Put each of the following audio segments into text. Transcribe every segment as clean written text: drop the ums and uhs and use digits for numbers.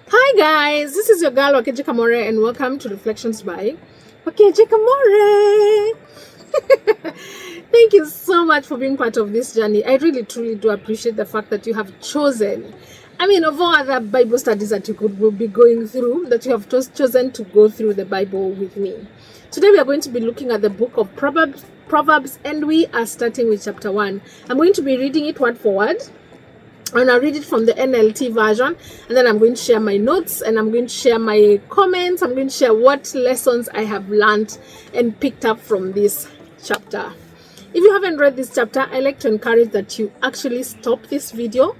Hi guys, this is your girl Wakeje Kamore and welcome to Reflections by Wakeje Kamore. Thank you so much for being part of this journey. I really truly do appreciate the fact that you have chosen, of all other Bible studies that you could be going through, that you have chosen to go through the Bible with me. Today we are going to be looking at the book of Proverbs, and we are starting with chapter 1. I'm going to be reading it word for word. And I'll read it from the NLT version, and then I'm going to share my notes, and I'm going to share my comments. I'm going to share what lessons I have learned and picked up from this chapter. If you haven't read this chapter, I like to encourage that you actually stop the video,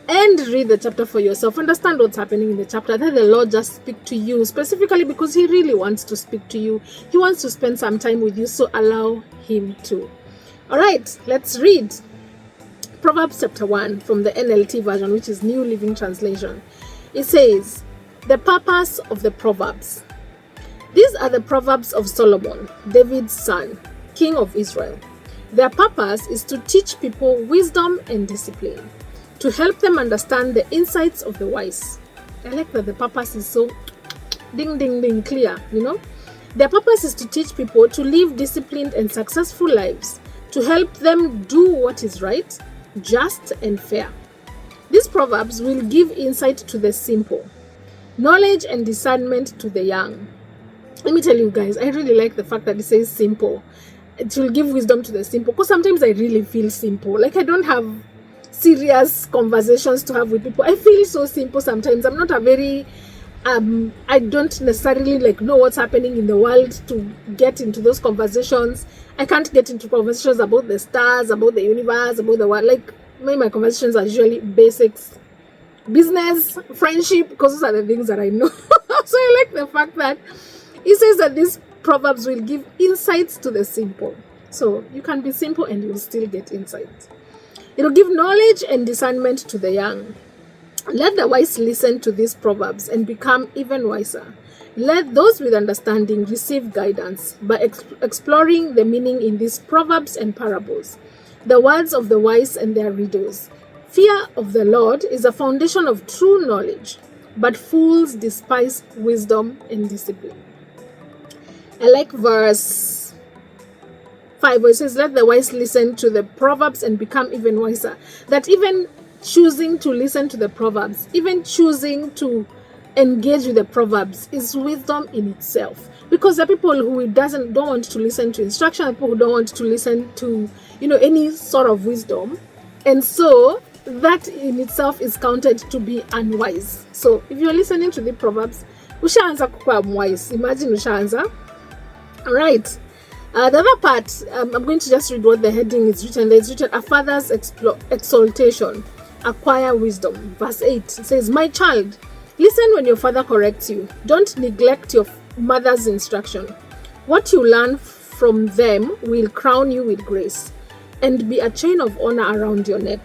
and read the chapter for yourself. Understand what's happening in the chapter. Let the Lord just speak to you, specifically because He really wants to speak to you. He wants to spend some time with you, so allow Him to. All right, let's read. Proverbs chapter 1 from the NLT version, which is New Living Translation. It says, the purpose of the Proverbs. These are the Proverbs of Solomon, David's son, king of Israel. Their purpose is to teach people wisdom and discipline, to help them understand the insights of the wise. I like that the purpose is so ding ding ding clear, Their purpose is to teach people to live disciplined and successful lives, to help them do what is right, just and fair. These proverbs will give insight to the simple, knowledge and discernment to the young. Let me tell you guys, I really like the fact that it says simple. It will give wisdom to the simple, because sometimes I really feel simple. Like I don't have serious conversations to have with people. I feel so simple sometimes. I'm not a very I don't necessarily know what's happening in the world to get into those conversations. I can't get into conversations about the stars, about the universe, about the world. My conversations are usually basics, business, friendship, because those are the things that I know. So I like the fact that it says that these proverbs will give insights to the simple. So you can be simple and you'll still get insights. It will give knowledge and discernment to the young. Let the wise listen to these proverbs and become even wiser. Let those with understanding receive guidance by exploring the meaning in these proverbs and parables, the words of the wise and their riddles. Fear of the Lord is a foundation of true knowledge, but fools despise wisdom and discipline. I like verse 5 where it says, let the wise listen to the proverbs and become even wiser. That even choosing to listen to the proverbs, even choosing to engage with the proverbs is wisdom in itself. Because the people who don't want to listen to instruction, people who don't want to listen to any sort of wisdom, and so that in itself is counted to be unwise. So if you're listening to the proverbs, ushaanza kuwa wise. Imagine ushaanza. All right. The other part, I'm going to just read what the heading is written. It's written, a father's exaltation, acquire wisdom. Verse 8 says, my child, listen when your father corrects you. Don't neglect your mother's instruction. What you learn from them will crown you with grace and be a chain of honor around your neck.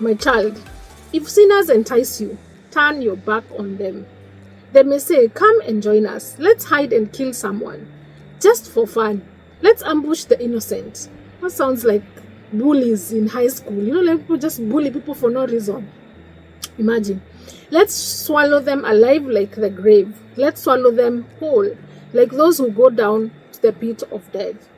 My child, if sinners entice you, turn your back on them. They may say, come and join us. Let's hide and kill someone. Just for fun. Let's ambush the innocent. That sounds like bullies in high school. People just bully people for no reason. Imagine. Let's swallow them alive like the grave. Let's swallow them whole, like those who go down to the pit of death.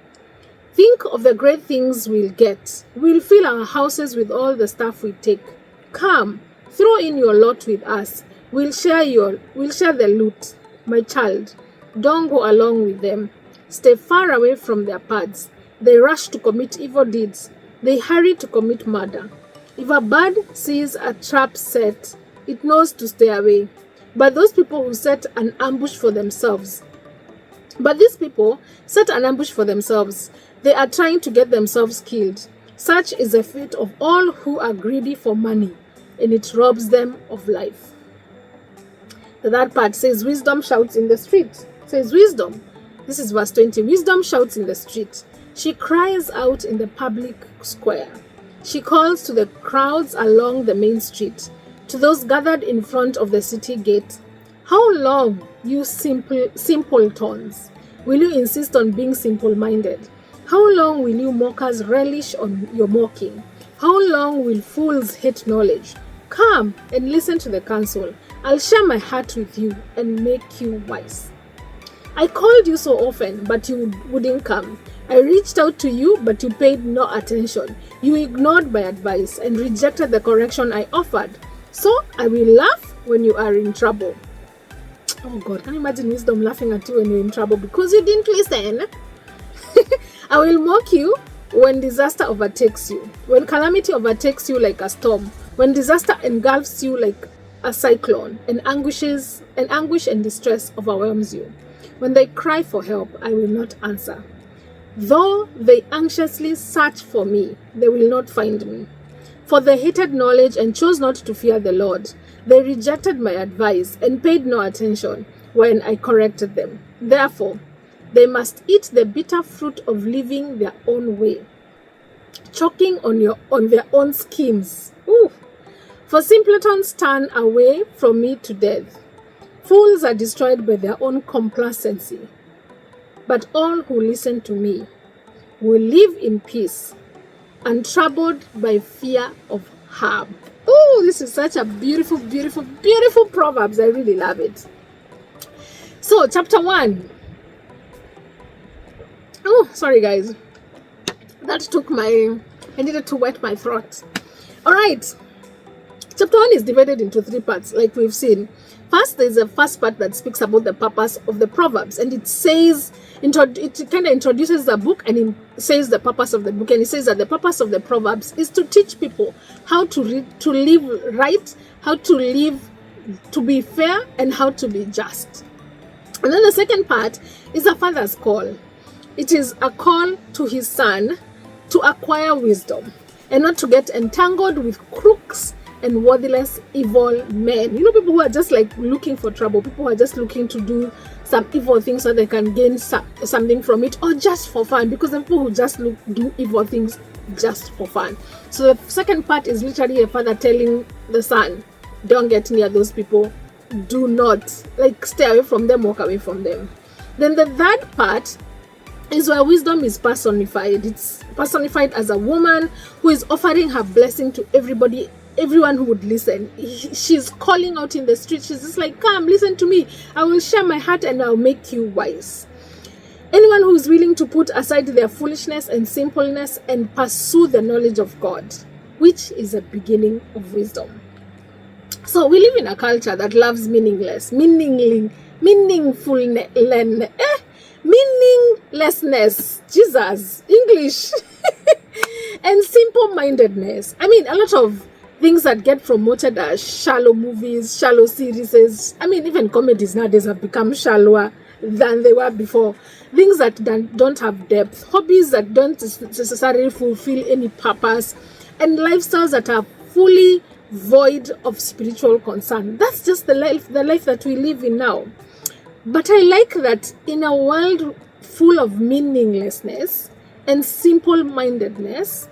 Think of the great things we'll get. We'll fill our houses with all the stuff we take. Come, throw in your lot with us. We'll share the loot. My child, don't go along with them. Stay far away from their paths. They rush to commit evil deeds. They hurry to commit murder. If a bird sees a trap set, it knows to stay away. But these people set an ambush for themselves. They are trying to get themselves killed. Such is the fate of all who are greedy for money, and it robs them of life. The third part says, wisdom shouts in the street. It says, wisdom. This is verse 20. Wisdom shouts in the street. She cries out in the public square. She calls to the crowds along the main street, to those gathered in front of the city gate. How long, you simpletons, will you insist on being simple-minded? How long will you mockers relish on your mocking? How long will fools hate knowledge? Come and listen to the counsel. I'll share my heart with you and make you wise. I called you so often, but you wouldn't come. I reached out to you, but you paid no attention. You ignored my advice and rejected the correction I offered. So I will laugh when you are in trouble. Oh God, can you imagine wisdom laughing at you when you're in trouble because you didn't listen? I will mock you when disaster overtakes you, when calamity overtakes you like a storm, when disaster engulfs you like a cyclone, and anguish and distress overwhelms you. When they cry for help, I will not answer. Though they anxiously search for me, they will not find me. For they hated knowledge and chose not to fear the Lord. They rejected my advice and paid no attention when I corrected them. Therefore, they must eat the bitter fruit of living their own way, choking on their own schemes. Ooh. For simpletons turn away from me to death. Fools are destroyed by their own complacency. But all who listen to me will live in peace, untroubled by fear of harm. Oh, this is such a beautiful, beautiful, beautiful Proverbs. I really love it. So, chapter 1. Oh, sorry guys. I needed to wet my throat. All right. Chapter 1 is divided into 3 parts, like we've seen. First, there's a first part that speaks about the purpose of the Proverbs, and it says, it kind of introduces the book, and it says the purpose of the book, and it says that the purpose of the Proverbs is to teach people how to live right, how to live, to be fair, and how to be just. And then the second part is a father's call. It is a call to his son to acquire wisdom and not to get entangled with crooks and worthless evil men. You know, people who are just like looking for trouble, people who are just looking to do some evil things so they can gain something from it, or just for fun, because the people who just do evil things just for fun. So the second part is literally a father telling the son, don't get near those people, do not, like, stay away from them, walk away from them. Then the third part is where wisdom is personified. It's personified as a woman who is offering her blessing to everyone who would listen. She's calling out in the street. She's just like, come, listen to me. I will share my heart and I'll make you wise. Anyone who is willing to put aside their foolishness and simpleness and pursue the knowledge of God, which is a beginning of wisdom. So we live in a culture that loves meaninglessness, Jesus, English, and simple-mindedness. I mean, a lot of things that get promoted as shallow movies, shallow series. I mean, even comedies nowadays have become shallower than they were before. Things that don't have depth, hobbies that don't necessarily fulfill any purpose, and lifestyles that are fully void of spiritual concern. That's just the life that we live in now. But I like that in a world full of meaninglessness and simple-mindedness,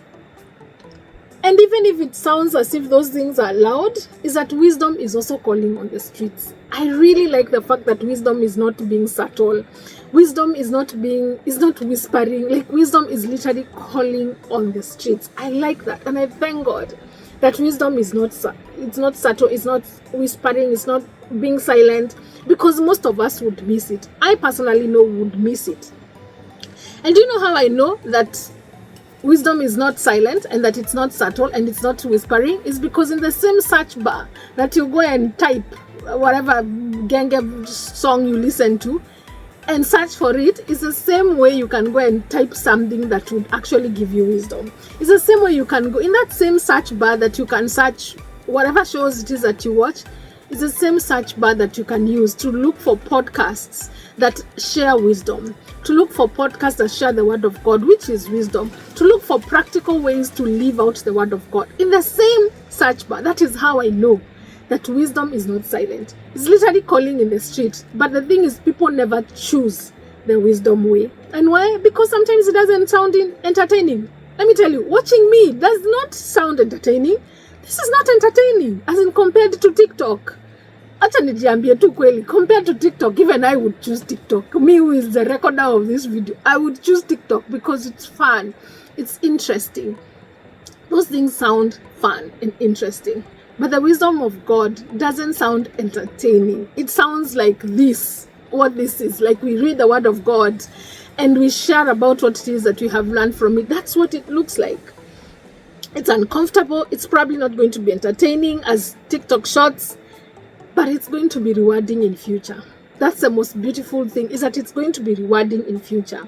and even if it sounds as if those things are loud, is that wisdom is also calling on the streets. I really like the fact that wisdom is not being subtle. Wisdom is not whispering. Like, wisdom is literally calling on the streets. I like that, and I thank God that wisdom is not subtle, it's not whispering, it's not being silent, because most of us would miss it. I personally would miss it. And do you know how I know that wisdom is not silent and that it's not subtle and it's not whispering? Is because in the same search bar that you go and type whatever genge song you listen to and search for it, is the same way you can go and type something that would actually give you wisdom. It's the same way you can go in that same search bar that you can search whatever shows it is that you watch. It's the same search bar that you can use to look for podcasts that share wisdom, to look for podcasts that share the word of God, which is wisdom, to look for practical ways to live out the word of God. In the same search bar, that is how I know that wisdom is not silent. It's literally calling in the street. But the thing is, people never choose the wisdom way. And why? Because sometimes it doesn't sound entertaining. Let me tell you, watching me does not sound entertaining. This is not entertaining, as in compared to TikTok. Compared to TikTok, even I would choose TikTok. Me, who is the recorder of this video, I would choose TikTok because it's fun. It's interesting. Those things sound fun and interesting. But the wisdom of God doesn't sound entertaining. It sounds like this, what this is. Like we read the word of God and we share about what it is that we have learned from it. That's what it looks like. It's uncomfortable. It's probably not going to be entertaining as TikTok shorts, but it's going to be rewarding in future. That's the most beautiful thing, is that it's going to be rewarding in future.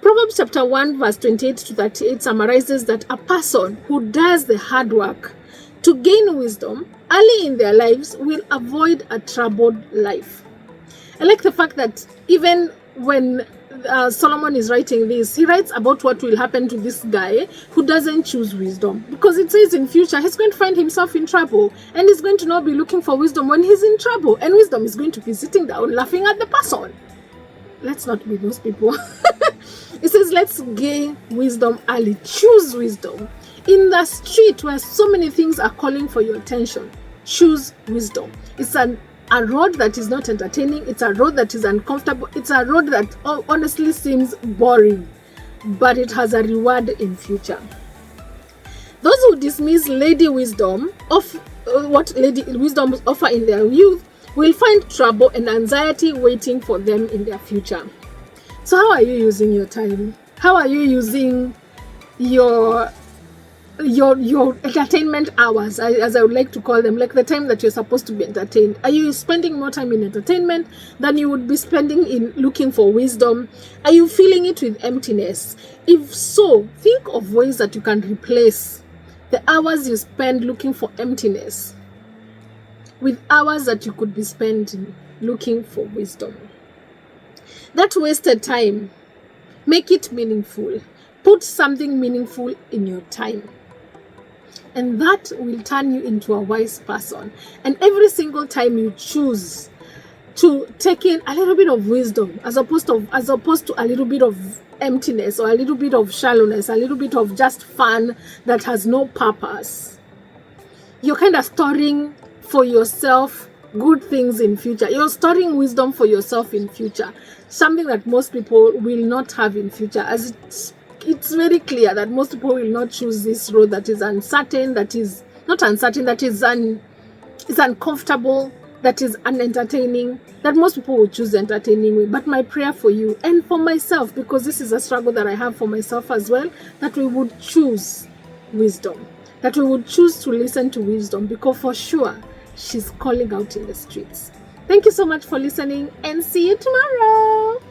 Proverbs Chapter 1 verse 28 to 38 summarizes that a person who does the hard work to gain wisdom early in their lives will avoid a troubled life. I like the fact that even when Solomon is writing this, he writes about what will happen to this guy who doesn't choose wisdom, because it says in future he's going to find himself in trouble, and he's going to not be looking for wisdom when he's in trouble, and wisdom is going to be sitting down laughing at the person. Let's not be those people. It says let's gain wisdom early. Choose wisdom. In the street where so many things are calling for your attention, choose wisdom. It's a road that is not entertaining. It's a road that is uncomfortable. It's a road that honestly seems boring, but it has a reward in future. Those who dismiss lady wisdom of what lady wisdom offer in their youth will find trouble and anxiety waiting for them in their future. So how are you using your time? How are you using your entertainment hours, as I would like to call them, like the time that you're supposed to be entertained? Are you spending more time in entertainment than you would be spending in looking for wisdom? Are you filling it with emptiness? If so, think of ways that you can replace the hours you spend looking for emptiness with hours that you could be spending looking for wisdom. That wasted time, make it meaningful. Put something meaningful in your time, and that will turn you into a wise person. And every single time you choose to take in a little bit of wisdom as opposed to a little bit of emptiness, or a little bit of shallowness, a little bit of just fun that has no purpose, you're kind of storing for yourself good things in future. You're storing wisdom for yourself in future, something that most people will not have in future, as it's very clear that most people will not choose this road that is uncertain, that is not uncertain, that is uncomfortable, that is unentertaining, that most people will choose the entertaining way. But my prayer for you and for myself, because this is a struggle that I have for myself as well, that we would choose wisdom, that we would choose to listen to wisdom, because for sure she's calling out in the streets. Thank you so much for listening, and see you tomorrow.